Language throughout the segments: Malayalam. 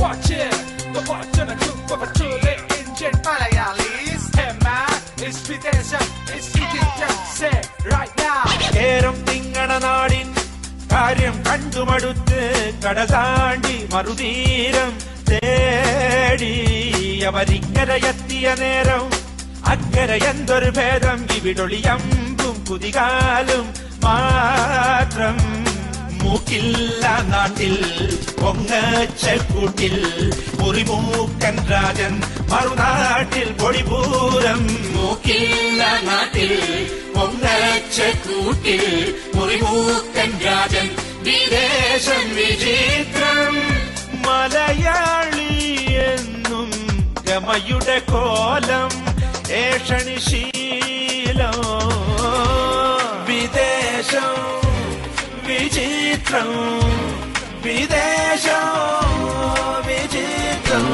watch it. The watch on a group of a truly engine Malayalis. Hey man, it's Videsham, it's Egyptian. Say right now. Keram Tingana Nadin. കാര്യം കണ്ടുമടുത്ത് കടതാണ്ടി മറുതീരം തേടി അവരിക്കരയെത്തിയ നേരം അക്കരെ എന്തൊരു ഭേദം ഇവിടൊളിയമ്പും കുതികാലും മാത്രം മൂക്കില്ല നാട്ടിൽ പൊങ്ങച്ചക്കൂട്ടിൽ മുറിമൂക്കൻ രാജൻ മറുനാട്ടിൽ പൊടിപൂരം മൂക്കില്ല നാട്ടിൽ പൊങ്ങച്ചക്കൂട്ടിൽ മുറിമൂക്കൻ രാജൻ വിദേശം വിചിത്രം മലയാളി എന്നും ഗമയുടെ കോലം ഏഷണിശീലം വിദേശം വിചിത്രം വിദേശം വിചിത്രം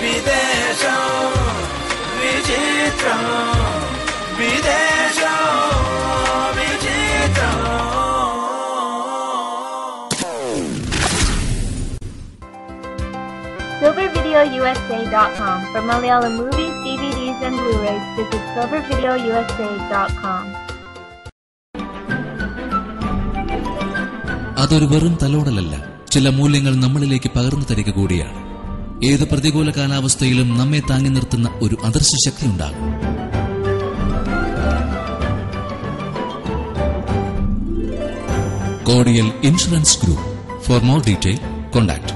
വിദേശം വിചിത്രം വിദേശം വിചിത്രം. SilverVideoUSA.com. For Malayalam movies, DVDs, and Blu-rays, visit SilverVideoUSA.com. അതൊരു വെറും തലോടലല്ല, ചില മൂല്യങ്ങൾ നമ്മളിലേക്ക് പകർന്നു തരിക കൂടിയാണ്. ഏത് പ്രതികൂല കാലാവസ്ഥയിലും നമ്മെ താങ്ങി നിർത്തുന്ന ഒരു അദൃശ്യ ശക്തി ഉണ്ടാകും. Kodiyal insurance group. For more detail contact.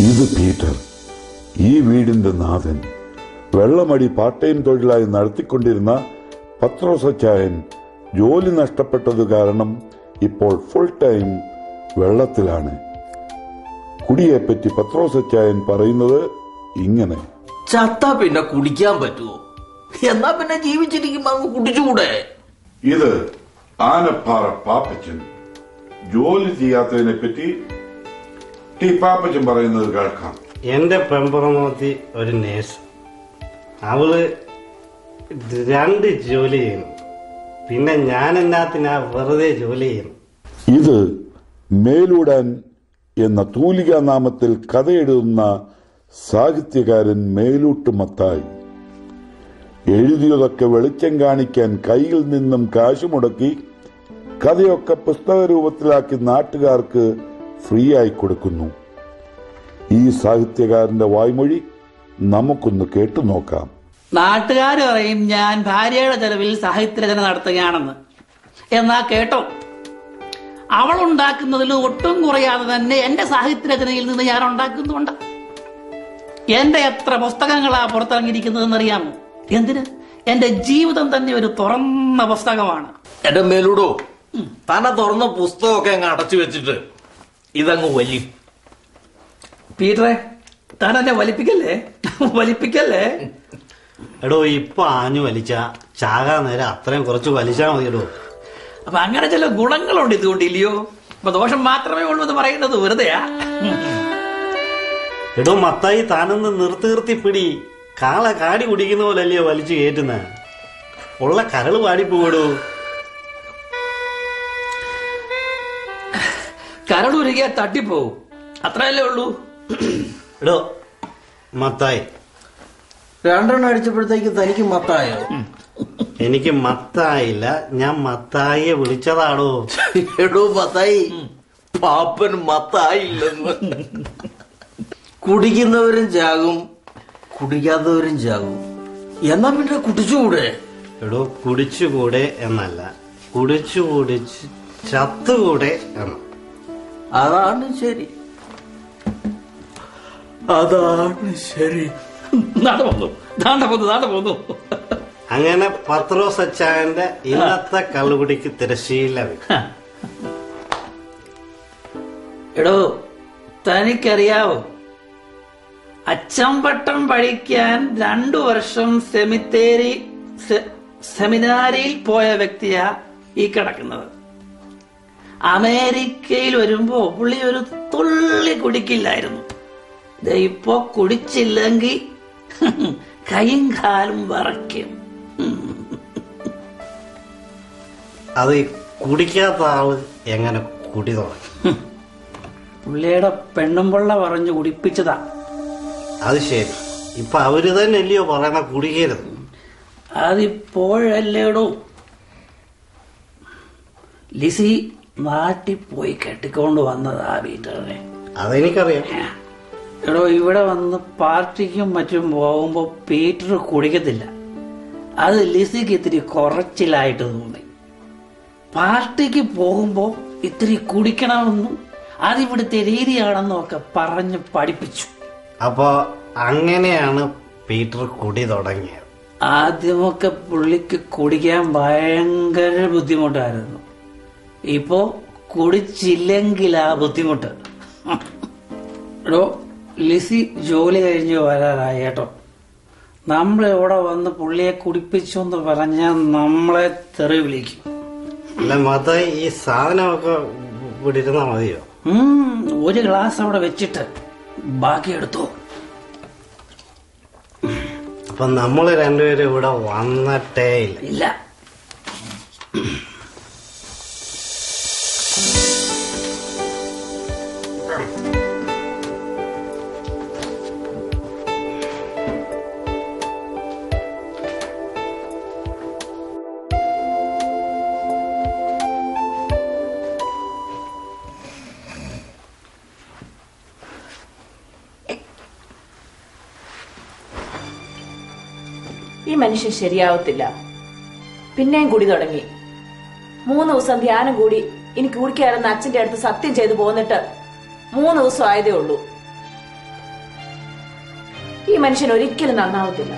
ഇത് പീറ്റർ, ഈ വീടിന്റെ നാഥൻ. വെള്ളമടി പാർട്ട് ടൈം തൊഴിലായി നടത്തിക്കൊണ്ടിരുന്ന പത്രോസച്ചായൻ ജോലി നഷ്ടപ്പെട്ടത് കാരണം ഇപ്പോൾ ഫുൾ ടൈം വെള്ളത്തിലാണ്. കുടിയെപ്പറ്റി പത്രോസച്ചായൻ പറയുന്നത് ഇങ്ങനെ: ചത്താ പിന്നെ കുടിക്കാൻ പറ്റുമോ? എന്നാ പിന്നെ ജീവിച്ചിരിക്കുമ്പോ അങ്ങ് കുടിച്ചുകൂടെ? ഇത് ആനപ്പാറ പാപ്പച്ചൻ. ജോലി ചെയ്യാത്തതിനെ പറ്റി പാപ്പച്ചൻ പറയുന്നത് കേൾക്കാം. എന്റെ പെമ്പറമോത്തി ഒരു നേഴ്സ്. അവള് 2 ജോലി ചെയ്യുന്നു. പിന്നെ ഞാൻ എന്നാത്തിനാ വെറുതെ ജോലി ചെയ്യുന്നു? ഇത് മേലൂടാൻ എന്ന തൂലികാ നാമത്തിൽ കഥയെഴുതുന്ന സാഹിത്യകാരൻ മേലൂട്ട് മത്തായി. എഴുതിയതൊക്കെ വെളിച്ചം കാണിക്കാൻ കയ്യിൽ നിന്നും കാശ് മുടക്കി കഥയൊക്കെ പുസ്തക രൂപത്തിലാക്കി നാട്ടുകാർക്ക് ഫ്രീ ആയി കൊടുക്കുന്നു. ഈ സാഹിത്യകാരന്റെ വായ്മൊഴി നമുക്കൊന്ന് കേട്ടു നോക്കാം. നാട്ടുകാർ പറയും ഞാൻ ഭാര്യയുടെ ചെലവിൽ സാഹിത്യരചന നടത്തുകയാണെന്ന്. എന്നാ കേട്ടോ, അവളുണ്ടാക്കുന്നതിൽ ഒട്ടും കുറയാതെ തന്നെ എന്റെ സാഹിത്യരചനയിൽ നിന്ന് ഞാൻ ഉണ്ടാക്കുന്നുണ്ട്. എന്റെ എത്ര പുസ്തകങ്ങളാ പുറത്തിറങ്ങിയിരിക്കുന്നതെന്നറിയാമോ? എന്തിന്? എന്റെ ജീവിതം തന്നെ ഒരു തുറന്ന പുസ്തകമാണ്. എന്റെ മേലൂടോ, തന്നെ തുറന്ന പുസ്തകമൊക്കെ അങ്ങ് അടച്ചു വെച്ചിട്ട് ഇതങ്ങ് വലി. പീറ്ററെ, താൻ എന്നെ വലിപ്പിക്കല്ലേ. എടോ, ഇപ്പൊ ആഞ്ഞു വലിച്ച ചാകാൻ നേരം അത്രയും കുറച്ച് വലിച്ചാ മതിയടോ. അപ്പൊ അങ്ങനെ ചില ഗുണങ്ങളുണ്ട് ഇതുകൊണ്ടില്ലയോ? അപ്പൊ ദോഷം മാത്രമേ ഉള്ളൂ എന്ന് പറയുന്നത് വെറുതെയാ? എടോ മത്തായി, താനൊന്ന് നിർത്തി പിടി. കാള കാടി കുടിക്കുന്ന പോലല്ലയോ വലിച്ചു കയറ്റുന്ന. ഉള്ള കരള് പാടിപ്പോടോ. കരളുരുകിയ തട്ടിപ്പോവും, അത്രയല്ലേ ഉള്ളൂ. എടോ മത്തായി, 2 എണ്ണം അടിച്ചപ്പോഴത്തേക്ക് തനിക്ക് മത്തായോ? എനിക്ക് മത്തായില്ല, ഞാൻ മത്തായിയെ വിളിച്ചതാടോ. എടോ മത്തായി, പാപ്പൻ മത്തായില്ലെന്ന്. കുടിക്കുന്നവരും ചാകും, കുടിക്കാത്തവരും ചാകും. എന്നാ പിന്നെ കുടിച്ചുകൂടെ? എടോ, കുടിച്ചുകൂടെ എന്നല്ല, കുടിച്ച് ചത്തുകൂടെ എന്ന്. അതാണ് ശരി, അതാണ് ശരി. പോന്നു. അങ്ങനെ പത്രോസച്ചായന്റെ ഇന്നത്തെ കള്ളുകുടിക്ക് തിരശീല. എടോ, തനിക്കറിയാവോ, അച്ചമ്പട്ടം പഠിക്കാൻ 2 വർഷം സെമിത്തേരി സെമിനാരിയിൽ പോയ വ്യക്തിയാ ഈ കിടക്കുന്നത്. അമേരിക്കയിൽ വരുമ്പോ പുള്ളി ഒരു തുള്ളി കുടിക്കില്ലായിരുന്നു. ഇപ്പൊ കുടിച്ചില്ലെങ്കിൽ കൈയും കാലും വിറയ്ക്കും. അത് കുടിക്കാത്ത ആള് എങ്ങനെ കുടി തുടങ്ങി? പുള്ളിയുടെ പെണ്ണുമ്പിള്ള പറഞ്ഞു കുടിപ്പിച്ചതാ. അത് ശരി. ഇപ്പൊ അവര് തന്നെ അല്ലയോ പറയണ കുടിക്കരുത്? അതിപ്പോഴല്ലേടോ. ലിസി നാട്ടിൽ പോയി കെട്ടിക്കൊണ്ട് വന്നതാ പീറ്ററിനെ. അതെനിക്കറിയാം. എടോ, ഇവിടെ വന്ന് പാർട്ടിക്കും മറ്റും പോകുമ്പോ പീറ്റർ കുടിക്കത്തില്ല. അത് ലിസിക്ക് ഇത്തിരി കുറച്ചിലായിട്ട് തോന്നി. പാർട്ടിക്ക് പോകുമ്പോ ഇത്തിരി കുടിക്കണമെന്നും അതിവിടുത്തെ രീതിയാണെന്നും ഒക്കെ പറഞ്ഞ് പഠിപ്പിച്ചു. അപ്പൊ അങ്ങനെയാണ് പീറ്റർ കുടി തുടങ്ങിയത്. ആദ്യമൊക്കെ പുള്ളിക്ക് കുടിക്കാൻ ഭയങ്കര ബുദ്ധിമുട്ടായിരുന്നു. ഇപ്പോ കുടിച്ചില്ലെങ്കിലാ ബുദ്ധിമുട്ട്. എടോ, ലിസി ജോലി കഴിഞ്ഞ് വരാറായി കേട്ടോ. നമ്മളിവിടെ വന്ന് പുള്ളിയെ കുടിപ്പിച്ചു എന്ന് പറഞ്ഞാൽ നമ്മളെ തെറി വിളിക്കും. അല്ല മത, ഈ സാധനമൊക്കെ ഇവിടെ ഇരുന്നാ മതിയോ? ഒരു ഗ്ലാസ് അവിടെ വെച്ചിട്ട് ബാക്കി എടുത്തോ. അപ്പൊ നമ്മള് രണ്ടുപേരും ഇവിടെ വന്നിട്ടേ ഇല്ല. ഈ മനുഷ്യൻ ശരിയാവത്തില്ല. പിന്നെയും കുടി തുടങ്ങി. 3 ദിവസം ധ്യാനം കൂടി എനിക്ക് കുടിക്കാരെന്ന് അച്ഛന്റെ അടുത്ത് സത്യം ചെയ്തു പോന്നിട്ട് 3 ദിവസം ആയതേ ഉള്ളൂ. ഈ മനുഷ്യൻ ഒരിക്കലും നന്നാവത്തില്ല.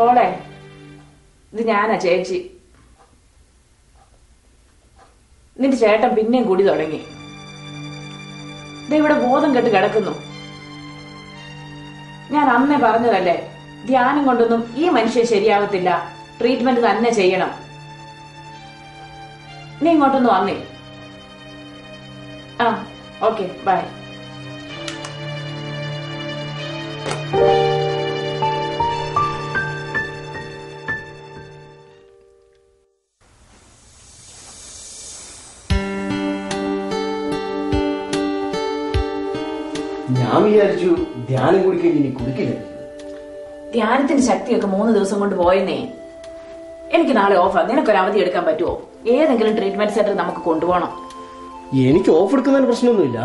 ഓളെ, ഇത് ഞാനാ ചേച്ചി. നിന്റെ ചേട്ടൻ പിന്നെയും കൂടി തുടങ്ങി. ഇവിടെ ബോധം കെട്ട് കിടക്കുന്നു. ഞാൻ അന്നേ പറഞ്ഞതല്ലേ, ധ്യാനം കൊണ്ടൊന്നും ഈ മനുഷ്യൻ ശരിയാവത്തില്ല, ട്രീറ്റ്മെന്റ് തന്നെ ചെയ്യണം. നീ ഇങ്ങോട്ടൊന്ന് വന്നേ. ആ, ഓക്കെ, ബൈ. ഞാൻ വിചാരിച്ചു ധ്യാനം കൂടി കഴിഞ്ഞ് ഇനി കുടിക്കില്ല. ധ്യാനത്തിന്റെ ശക്തിയൊക്കെ 3 ദിവസം കൊണ്ട് പോയെന്നേ. എനിക്ക് നാളെ ഓഫാ. നിനക്കൊരു അവധി എടുക്കാൻ പറ്റുമോ? ഏതെങ്കിലും ട്രീറ്റ്മെന്റ് സെന്റർ നമുക്ക് കൊണ്ടുപോകണം. എനിക്ക് ഓഫ് എടുക്കുന്നതിന് പ്രശ്നമൊന്നുമില്ല.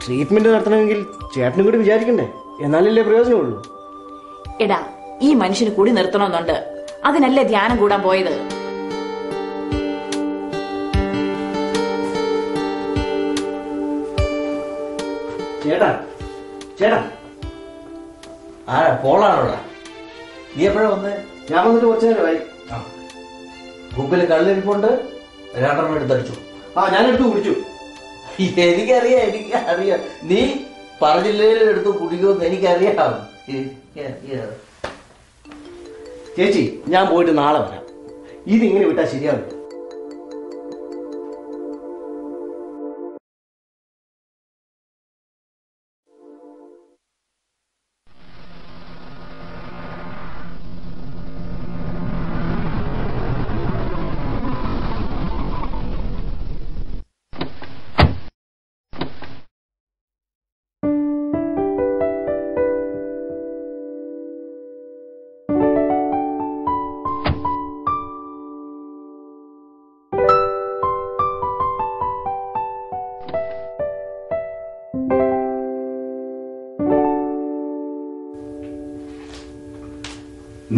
ട്രീറ്റ്മെന്റ് നടത്തണമെങ്കിൽ ചേട്ടനും കൂടി വിചാരിക്കണ്ടേ? എന്നാലല്ലേ പ്രയോജനമുള്ളൂ. എടാ, ഈ മനുഷ്യന് കൂടി നിർത്തണമെന്നുണ്ട്. അതിനല്ലേ ധ്യാനം കൂടാൻ പോയത്. ചേട്ടാ, ചേട്ടാ, ആരാ പോളാണോടാ? നീ എപ്പോഴാ വന്നേ? ഞാൻ വന്നിട്ട് കുറച്ചു നേരമായി. കുപ്പില് കള്ളിരിപ്പുണ്ട്, 2 എടുത്തടിച്ചു. ഞാൻ എടുത്തു കുടിച്ചു. എനിക്കറിയാം നീ പറഞ്ഞില്ലേലും എടുത്ത് കുടിക്കുമെന്ന് എനിക്കറിയാം. ചേച്ചി, ഞാൻ പോയിട്ട് നാളെ വരാം. ഇതിങ്ങനെ വിട്ടാൽ ശരിയാവില്ല.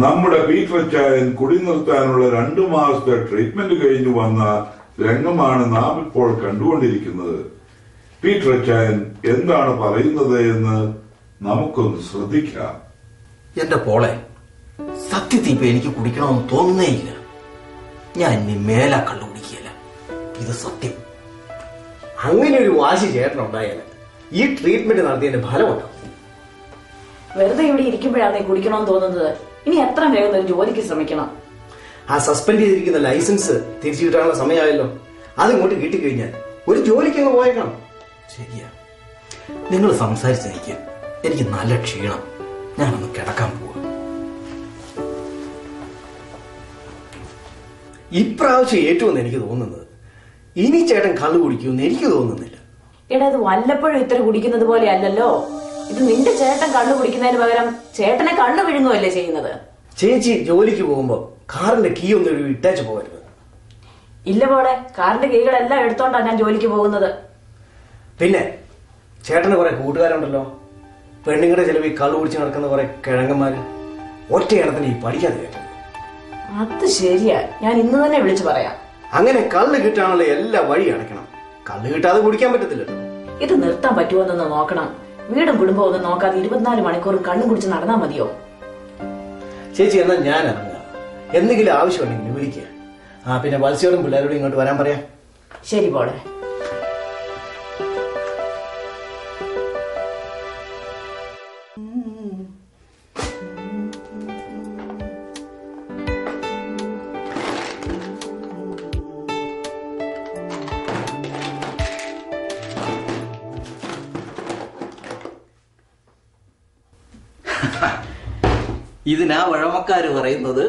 നമ്മുടെ പീറ്റർ ചായൻ കുടി നിർത്താനുള്ള 2 മാസത്തെ ട്രീറ്റ്മെന്റ് കഴിഞ്ഞു വന്ന രംഗമാണ് നാം ഇപ്പോൾ കണ്ടുകൊണ്ടിരിക്കുന്നത്. പീറ്റർ ചായൻ എന്താണ് പറയുന്നത് എന്ന് നമുക്കൊന്ന് ശ്രദ്ധിക്കാം. എന്റെ പോളെ, സത്യത്തിൽ ഇപ്പൊ എനിക്ക് കുടിക്കണമെന്ന് തോന്നുന്നേ ഇല്ല. ഞാൻ ഇനി മേലാ കള്ളു കുടിക്കുകയില്ല. ഇത് സത്യം. അങ്ങനെ ഒരു വാശി ചേട്ടനുണ്ടായാൽ ഈ ട്രീറ്റ്മെന്റ് നടത്തിയതിന്റെ ഫലമുണ്ടാവും. വെറുതെ ഇവിടെ ഇരിക്കുമ്പോഴാണ് കുടിക്കണമെന്ന് തോന്നുന്നത്. ഇനി എത്ര വേഗം ഒരു ജോലിക്ക് ശ്രമിക്കണം. ആ സസ്പെൻഡ് ചെയ്തിരിക്കുന്ന ലൈസൻസ് തിരിച്ചു കിട്ടാനുള്ള സമയമായല്ലോ. അതിങ്ങോട്ട് കിട്ടിക്കഴിഞ്ഞാൽ ഒരു ജോലിക്ക് അങ്ങ് പോയേക്കണം. ശരിയാ, നിങ്ങൾ സംസാരിച്ചെനിക്ക് എനിക്ക് നല്ല ക്ഷീണം. ഞാനൊന്ന് കിടക്കാൻ പോവാ. ഇപ്രാവശ്യം ഏറ്റവും എനിക്ക് തോന്നുന്നത് ഇനി ചേട്ടൻ കള്ളു കുടിക്കുമെന്ന് എനിക്ക് തോന്നുന്നില്ല. എടാ, ഇത് വല്ലപ്പോഴും ഇത്ര കുടിക്കുന്നത് പോലെ അല്ലല്ലോ. ഇത് നിന്റെ ചേട്ടൻ കണ്ണു കുടിക്കുന്നതിന് പകരം ചേട്ടനെ കണ്ണു വിഴുങ്ങുമല്ലേ ചെയ്യുന്നത്. ചേച്ചി ജോലിക്ക് പോകുമ്പോ കാറിന്റെ കീ ഒന്നും ഇട്ടേച്ച് പോകരുത്. ഇല്ല പോടെ, കാറിന്റെ കീകളെല്ലാം എടുത്തോണ്ടാ ഞാൻ ജോലിക്ക് പോകുന്നത്. പിന്നെ ചേട്ടന് കുറെ കൂട്ടുകാരുണ്ടല്ലോ. പെണ്ണുങ്ങളുടെ ചിലവ് ഈ കള്ളു കുടിച്ച് നടക്കുന്ന കുറെ കിഴങ്ങന്മാര്. ഒറ്റയിടത്തിന് ഈ പഠിക്കാതെ കേട്ടത്. അത് ശരിയാ, ഞാൻ ഇന്ന് തന്നെ വിളിച്ചു പറയാം. അങ്ങനെ കള്ള് കിട്ടാനുള്ള എല്ലാ വഴി അടയ്ക്കണം. കള്ള് കിട്ടാതെ കുടിക്കാൻ പറ്റത്തില്ലല്ലോ. ഇത് നിർത്താൻ പറ്റുമോന്നൊന്ന് നോക്കണം. വീടും കുടുംബവും ഒന്നും നോക്കാതെ 24 മണിക്കൂറും കണ്ണും കുടിച്ച് നടന്നാ മതിയോ? ചേച്ചി, എന്നാൽ ഞാൻ ഇറങ്ങുക. എന്തെങ്കിലും ആവശ്യമുണ്ടെങ്കിൽ വിളിക്കുക. പിന്നെ വത്സ്യോടും പിള്ളേരോടും ഇങ്ങോട്ട് വരാൻ പറയാം. ശരി പോടെ. ഇതിനാ വഴമക്കാര് പറയുന്നത്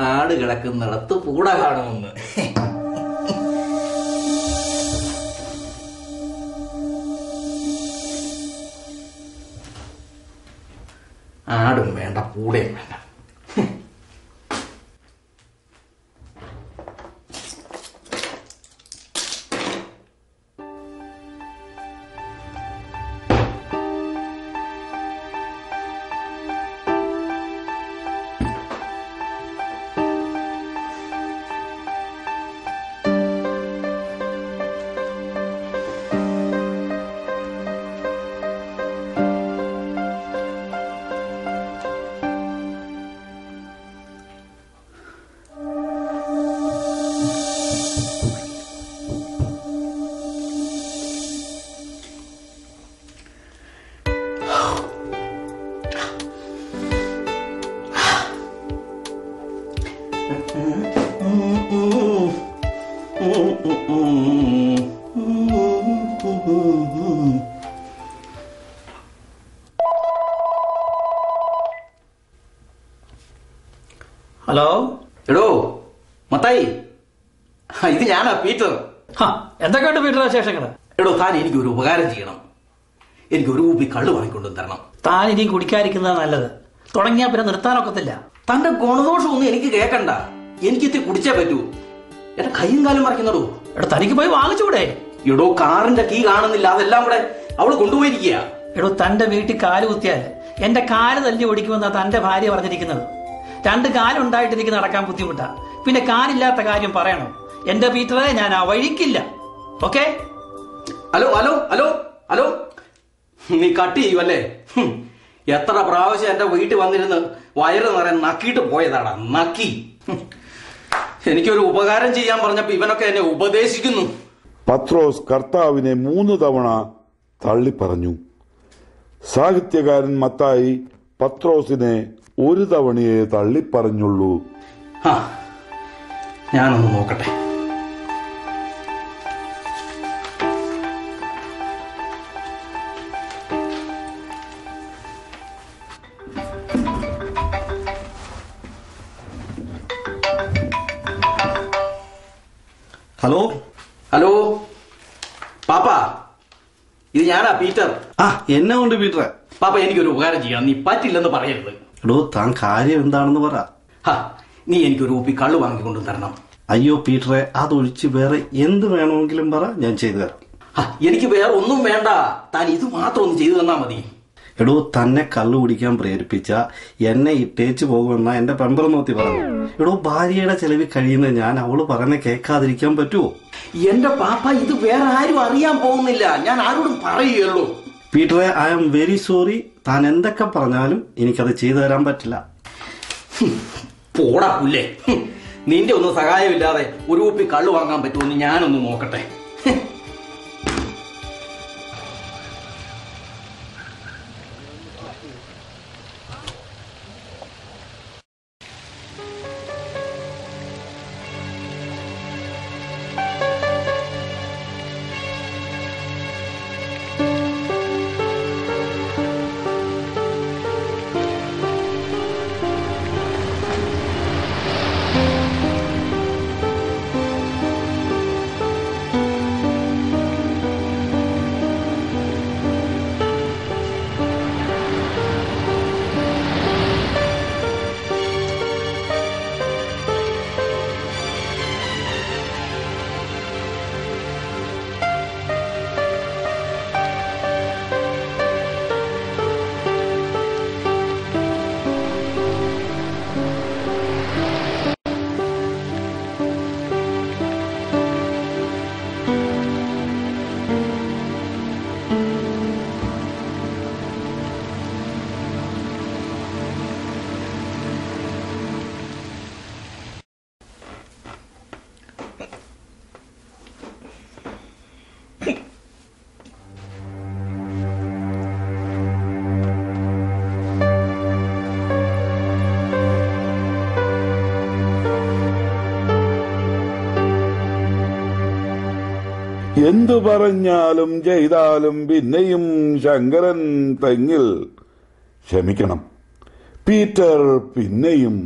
ആട് കിടക്കുന്നിടത്ത് പൂട കാണുമെന്ന്. ആടും വേണ്ട, പൂടയും വേണ്ട. ഹലോ, എടോ മത്തായി, ഇത് ഞാനാ പീറ്റർ. എന്തൊക്കെയുണ്ട് പീറ്റർ വിശേഷങ്ങള്? എടോ, താൻ എനിക്ക് ഒരു ഉപകാരം ചെയ്യണം. എനിക്ക് ഒരു കുപ്പി കള്ളു വാങ്ങിക്കൊണ്ടു തരണം. താൻ ഇനിയും കുടിക്കാതിരിക്കുന്നത് നല്ലത്. തുടങ്ങിയാൽ പിന്നെ നിർത്താനൊക്കത്തില്ല. തന്റെ ഗുണദോഷമൊന്നും എനിക്ക് കേൾക്കണ്ട. എനിക്കിത്തി കുടിച്ചേ പറ്റൂ. എന്റെ കൈയും കാലും മറിക്കുന്നടോ. എടോ, തനിക്ക് പോയി വാങ്ങിച്ചൂടെ? എടോ, കാറിന്റെ കീ കാണുന്നില്ല. അതെല്ലാം കൂടെ അവള് കൊണ്ടുപോയിരിക്കുക. എടോ, തന്റെ വീട്ടിൽ കാല് കുത്തിയാൽ എന്റെ കാല് തല്ലി ഓടിക്കുമെന്നാ തന്റെ ഭാര്യ പറഞ്ഞിരിക്കുന്നത്. 2 കാലുണ്ടായിട്ട് എനിക്ക് നടക്കാൻ ബുദ്ധിമുട്ടാ. പിന്നെ കാലില്ലാത്ത കാര്യം പറയണോ? എന്റെ പീറ്ററെ, ഞാൻ ആ വഴിക്കില്ല. Okay? Hello hello hello hello, നീ കട്ട് ചെയ്യുമല്ലേ? എത്ര പ്രാവശ്യം എന്റെ വീട്ടിൽ വന്നിരുന്ന് വയറ് നിറയാൻ നക്കിയിട്ട് പോയതാടാ, നക്കി. എനിക്കൊരു ഉപകാരം ചെയ്യാൻ പറഞ്ഞപ്പോ ഇവനൊക്കെ എന്നെ ഉപദേശിക്കുന്നു. പത്രോസ് കർത്താവിനെ 3 തവണ തള്ളിപ്പറഞ്ഞു. സാഹിത്യകാരൻ മത്തായി പത്രോസിനെ 1 തവണയെ തള്ളിപ്പറഞ്ഞുള്ളൂ. ഞാനൊന്ന് നോക്കട്ടെ. ഹലോ ഹലോ പാപ്പാ, ഇത് ഞാനാ പീറ്റർ. എന്നെ കൊണ്ട് പീറ്ററെ? പാപ്പ, എനിക്കൊരു ഉപകാരം ചെയ്യണം. നീ പറ്റില്ലെന്ന് പറയരുത്. എടോ, താൻ കാര്യം എന്താണെന്ന് പറ. നീ എനിക്കൊരു കുപ്പി കള്ളു വാങ്ങിക്കൊണ്ടു തരണം. അയ്യോ പീറ്ററെ, അതൊഴിച്ച് വേറെ എന്ത് വേണമെങ്കിലും പറ, ഞാൻ ചെയ്തു തരാം. എനിക്ക് വേറെ ഒന്നും വേണ്ട. താൻ ഇത് മാത്രം ഒന്ന് ചെയ്തു തന്നാ മതി. എടോ, തന്നെ കള്ളു കുടിക്കാൻ പ്രേരിപ്പിച്ച എന്നെ ഇട്ടേച്ച് പോകുമെന്നാ എന്റെ പെമ്പറന്നോത്തി പറഞ്ഞു. എടോ, ഭാര്യയുടെ ചെലവിൽ കഴിയുന്ന ഞാൻ അവള് പറഞ്ഞ കേൾക്കാതിരിക്കാൻ പറ്റുമോ? എന്റെ പാപ്പ, ഇത് വേറെ ആരും അറിയാൻ പോകുന്നില്ല. ഞാൻ ആരോടും പറയുകയുള്ളൂ. പീറ്ററെ, ഐ ആം വെരി സോറി. താൻ എന്തൊക്കെ പറഞ്ഞാലും എനിക്കത് ചെയ്തു തരാൻ പറ്റില്ല. പോടാ പുല്ലേ. നിന്റെ ഒന്നും സഹായമില്ലാതെ ഒരു കുപ്പി കള്ളു വാങ്ങാൻ പറ്റുമെന്ന് ഞാനൊന്ന് നോക്കട്ടെ. എന്തു പറഞ്ഞാലും ചെയ്താലും പിന്നെയും ശങ്കരൻ തെങ്ങിൽ, ക്ഷമിക്കണം, പീറ്റർ പിന്നെയും